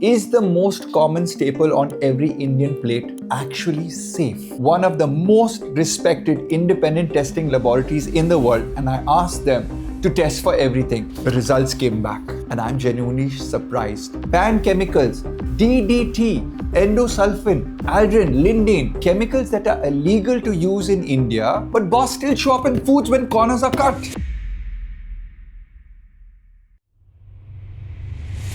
Is the most common staple on every Indian plate actually safe? One of the most respected independent testing laboratories in the world, and I asked them to test for everything. The results came back, and I'm genuinely surprised. Banned chemicals, DDT, endosulfan, aldrin, lindane, chemicals that are illegal to use in India, but boss still show up in foods when corners are cut.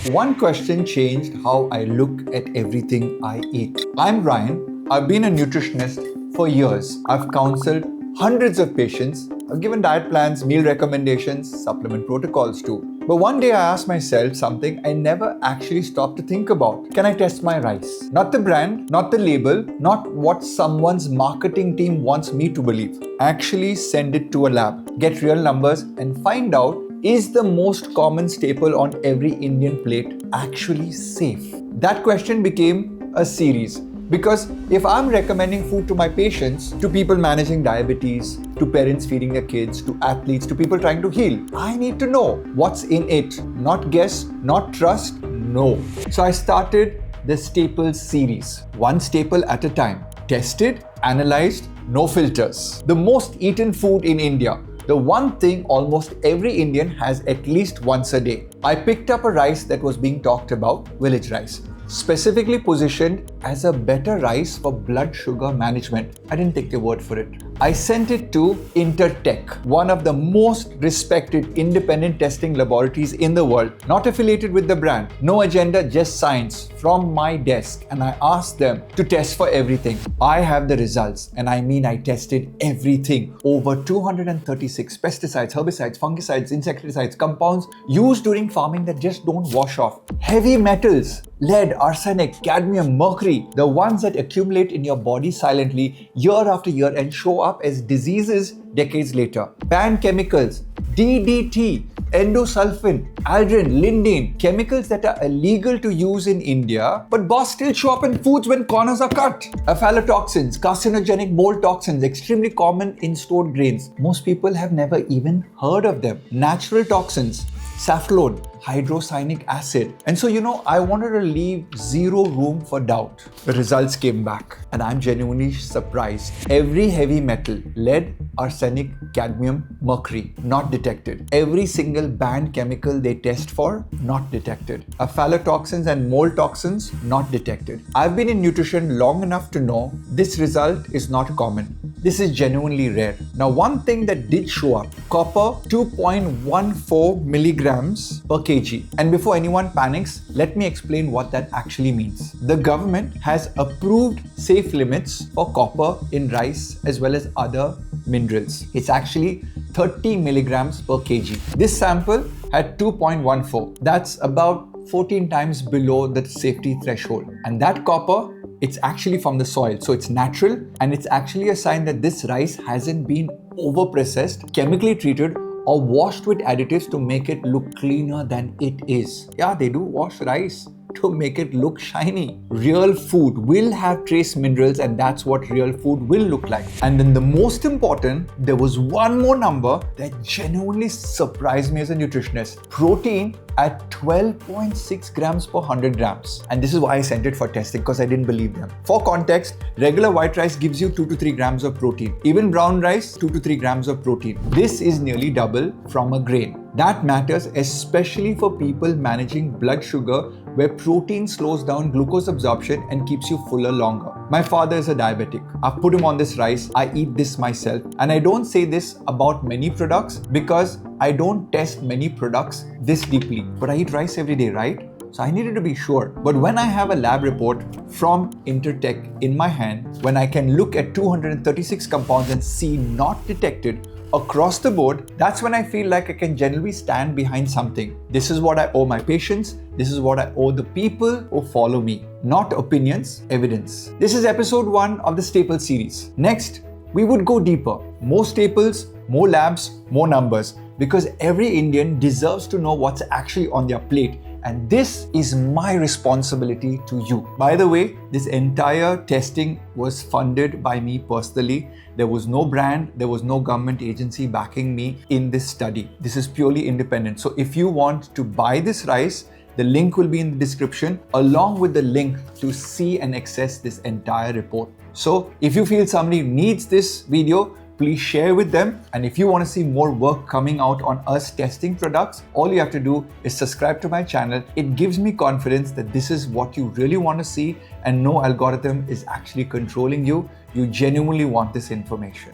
One question changed how I look at everything I eat. I'm Ryan. I've been a nutritionist for years. I've counseled hundreds of patients. I've given diet plans, meal recommendations, supplement protocols too. But one day I asked myself something I never actually stopped to think about. Can I test my rice? Not the brand, not the label, not what someone's marketing team wants me to believe. Actually send it to a lab, get real numbers and find out, is the most common staple on every Indian plate actually safe? That question became a series. Because if I'm recommending food to my patients, to people managing diabetes, to parents feeding their kids, to athletes, to people trying to heal, I need to know what's in it. Not guess, not trust, no. So I started the Staples series, one staple at a time. Tested, analyzed, no filters. The most eaten food in India. The one thing almost every Indian has at least once a day. I picked up a rice that was being talked about, village rice, specifically positioned as a better rice for blood sugar management. I didn't take their word for it. I sent it to Intertech, one of the most respected independent testing laboratories in the world, not affiliated with the brand, no agenda, just science, from my desk, and I asked them to test for everything. I have the results, and I mean I tested everything. Over 236 pesticides, herbicides, fungicides, insecticides, compounds used during farming that just don't wash off. Heavy metals, lead, arsenic, cadmium, mercury, the ones that accumulate in your body silently year after year and show up as diseases decades later. Banned chemicals, DDT, endosulfan, aldrin, lindane, chemicals that are illegal to use in India, but boss still show up in foods when corners are cut. Aflatoxins, carcinogenic mold toxins, extremely common in stored grains. Most people have never even heard of them. Natural toxins, safflone, hydrocyanic acid. And so, I wanted to leave zero room for doubt. The results came back, and I'm genuinely surprised. Every heavy metal, lead, arsenic, cadmium, mercury, not detected. Every single banned chemical they test for, not detected. Aflatoxins and mold toxins, not detected. I've been in nutrition long enough to know this result is not common. This is genuinely rare. Now, one thing that did show up, copper 2.14 milligrams per kg. And before anyone panics, let me explain what that actually means. The government has approved safe limits for copper in rice as well as other minerals. It's actually 30 milligrams per kg. This sample had 2.14. That's about 14 times below the safety threshold. And that copper, it's actually from the soil, so it's natural, and it's actually a sign that this rice hasn't been over-processed, chemically treated, or washed with additives to make it look cleaner than it is. Yeah, they do wash rice to make it look shiny. Real food will have trace minerals, and that's what real food will look like. And then the most important, there was one more number that genuinely surprised me as a nutritionist. Protein at 12.6 grams per 100 grams. And this is why I sent it for testing, because I didn't believe them. For context, regular white rice gives you 2 to 3 grams of protein. Even brown rice, 2 to 3 grams of protein. This is nearly double from a grain. That matters especially for people managing blood sugar, where protein slows down glucose absorption and keeps you fuller longer. My father is a diabetic. I've put him on this rice. I eat this myself. And I don't say this about many products because I don't test many products this deeply. But I eat rice every day, right? So I needed to be sure. But when I have a lab report from Intertech in my hand, when I can look at 236 compounds and see not detected across the board, that's when I feel like I can generally stand behind something. This is what I owe my patients. This is what I owe the people who follow me. Not opinions, evidence. This is episode 1 of the Staples series. Next, we would go deeper. More staples, more labs, more numbers. Because every Indian deserves to know what's actually on their plate. And this is my responsibility to you. By the way, this entire testing was funded by me personally. There was no brand, there was no government agency backing me in this study. This is purely independent. So if you want to buy this rice The link will be in the description along with the link to see and access this entire report. So if you feel somebody needs this video, please share with them. And if you want to see more work coming out on us testing products, all you have to do is subscribe to my channel. It gives me confidence that this is what you really want to see and no algorithm is actually controlling you. You genuinely want this information.